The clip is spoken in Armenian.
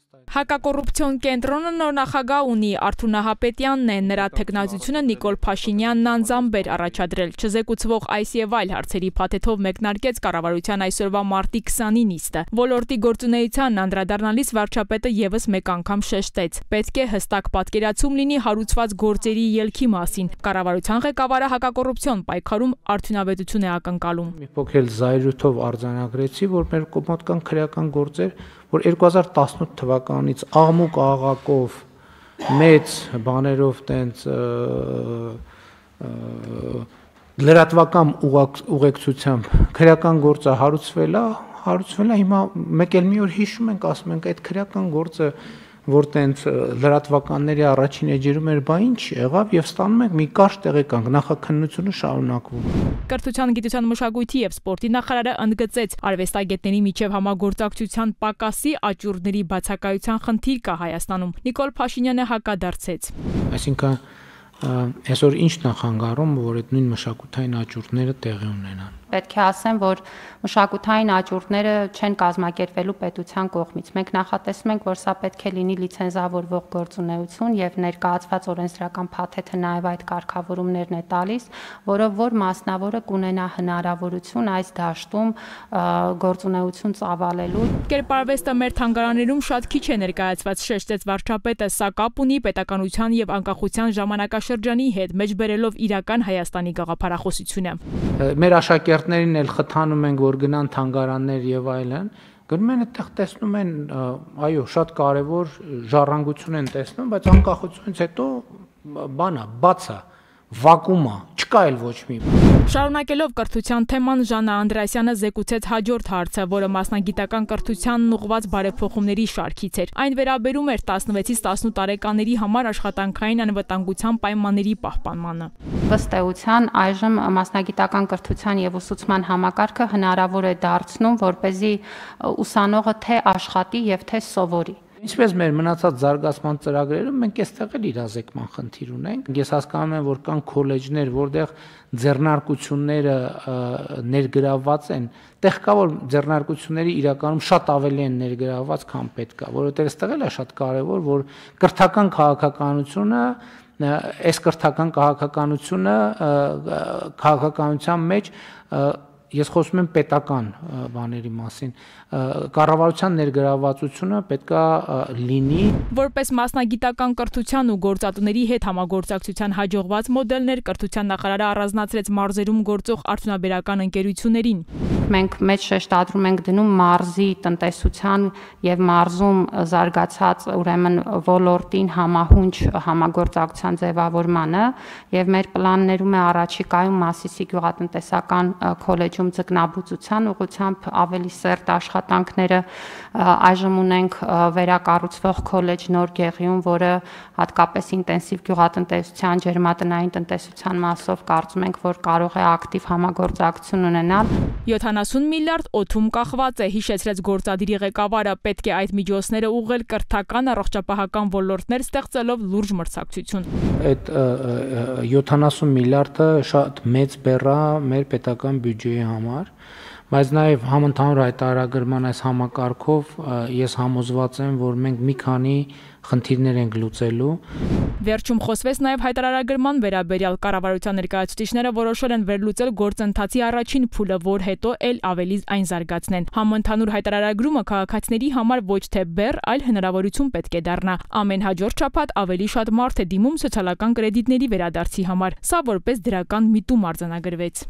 Հակակոռուպցիոն կենտրոնը նոր նախագահ ունի, Արթուր Նահապետյանն է, նրա թեկնածությունը Նիկոլ Փաշինյանն անձամբ էր առաջադրել, չզեկուցվող այս եւ այլ հարցերի փաթեթով մեկնարկեց կառավարության այսօրվա մարտի 20-ի նիստը։ Ոլորտի գործունեությանն անդրադառնալիս վարչապետը եւս մեկ անգամ շեշտեց. պետք է հստակ պատկերացում լինի հարուցված գործերի ելքի մասին։ Կառավարության ղեկավարը հակակոռուպցիոն պայքարում արդյունավետություն է ակնկալում։ Մի փոքր զայրույթով արձանագրեցի, որ մեր կողմից կան քրեական գործեր, որ 2018 թվականից աղմուկ աղաղակով մեծ բաներով տենց լրատվական ուղեկցությամբ քրեական գործը հարուցվել է, հիմա մեկ էլ մի օր հիշում ենք, ասում ենք այդ քրեական գործը, որ տենց լրատվականների առաջին էջերում էր, բա ինչ եղավ եւ ստանում ենք մի կարճ տեղեկանք, նախաքննությունը շարունակվում։ Կրթության, գիտության, մշակույթի եւ սպորտի նախարարը ընդգծեց, արվեստագետների միջև համագործակցության պակասի աճուրդների բացակայության խնդիր կա Հայաստանում։ Նիկոլ Փաշինյանը հակադարձեց։ Այսինքն այսօր ինչ նախանգարում, որ այդ նույն մշակութային աճուրդները տեղի ունենան։ Պետք է ասեմ, որ մշակութային աճուրդները չեն կազմակերպվելու պետության կողմից։ Մենք նախատեսում ենք, որ սա պետք է լինի լիցենզավորվող գործունեություն եւ ներկայացված օրենսդրական փաթեթը նաեւ այդ կարգավորումներն է տալիս, որով որ մասնավորը կունենա հնարավորություն այս դաշտում գործունեություն ծավալելու։ Կերպարվեստը մեր թանգարաններում շատ քիչ է ներկայացված, շեշտեց վարչապետը, սա կապ ունի պետականության եւ անկախության ժամանակաշրջանի հետ, մեջբերելով իրական Հայաստանի գաղափարախոսությունը։ Մեր աշակերտներին էլ խթանում ենք, որ գնան թանգարաններ եւ այլն, գնում են այդտեղ տեսնում են, այո, շատ կարեւոր ժառանգություն են տեսնում, բայց անկախությունից հետո բանա, բաց է, վակուում է, չկա էլ ոչ մի բան։ Շարունակելով կրթության թեման, Ժաննա Անդրեասյանը զեկուցեց հաջորդ հարցը, որը մասնագիտական կրթությանն ուղղված բարեփոխումների շարքից էր։ Այն վերաբերում էր 16-ից 18 տարեկաների համար աշխատանքային անվտանգության պայմանների պահպանմանը։ Ըստ էության այժմ մասնագիտական կրթության եւ ուսուցման համակարգը հնարավոր է դարձնում, որպեսզի ուսանողը թե աշխատի եւ թե սովորի։ Ինչպես մեր մնացած զարգացման ծրագրերում մենք այստեղ էլ իրազեկման խնդիր ունենք։ Ես հասկանում եմ, որ կան քոլեջներ, որտեղ ձեռնարկությունները ներգրավված են, տեղ կա որ ձեռնարկությունների իրականում շատ ավելի են ներգրավված, քան պետք է, որովհետև այստեղ էլ է շատ կարևոր, որ կրթական քաղաքականությունը այս կրթական քաղաքականության մեջ ես խոսում եմ պետական բաների մասին, կառավարության ներգրավվածությունը պետքա լինի։ Որպես մասնագիտական կրթության ու գործատուների հետ համագործակցության հաջողված մոդելներ կրթության նախարարը առանձնացրեց մարզերում գործող արդյունաբերական ընկերություններին։ Մենք մեծ շեշտադրում ենք դնում մարզի տնտեսության եւ մարզում զարգացած ուրեմն ոլորտին համահունչ համագործակցության ձևավորմանը եւ մեր պլաններում է առաջիկայում Մասիսի գյուղատնտեսական քոլեջում ձկնաբուծության ուղղությամբ ավելի սերտ աշխատանքները այժմ ունենք վերակառուցվող քոլեջ Նոր Գեղիում, որը հատկապես ինտենսիվ գյուղատնտեսության, ջերմատնային տնտեսության մասով կարծում ենք, որ կարող է ակտիվ համագործակցություն ունենալ։ 70 միլիարդ օդում կախված է, հիշեցրեց գործադիրի ղեկավարը, պետք է այդ միջոցները ուղղել կրթական, առողջապահական ոլորտներ ստեղծելով լուրջ մրցակցություն։ Այդ 70 միլիարդը շատ մեծ բեռ է մեր պետական բյուջեի համար, բայց նաև համընդհանուր հայտարարագրման այս համակարգով ես համոզված եմ, որ մենք մի քանի խնդիրներ ենք լուծելու։ Վերջում խոսվեց նաև հայտարարագրման վերաբերյալ կառավարության ներկայացուցիչները որոշել են վերլուծել գործընթացի առաջին փուլը, որ հետո էլ ավելի այն զարգացնեն։ Համընդհանուր հայտարարագրումը քաղաքացիների համար ոչ թե բեռ, այլ հնարավորություն պետք է դառնա։ Ամեն հաջորդ շաբաթ ավելի շատ մարդ է դիմում սոցիալական կրեդիտների վերադարձի համար։ Սա որպես դրական միտում արձանագրվեց։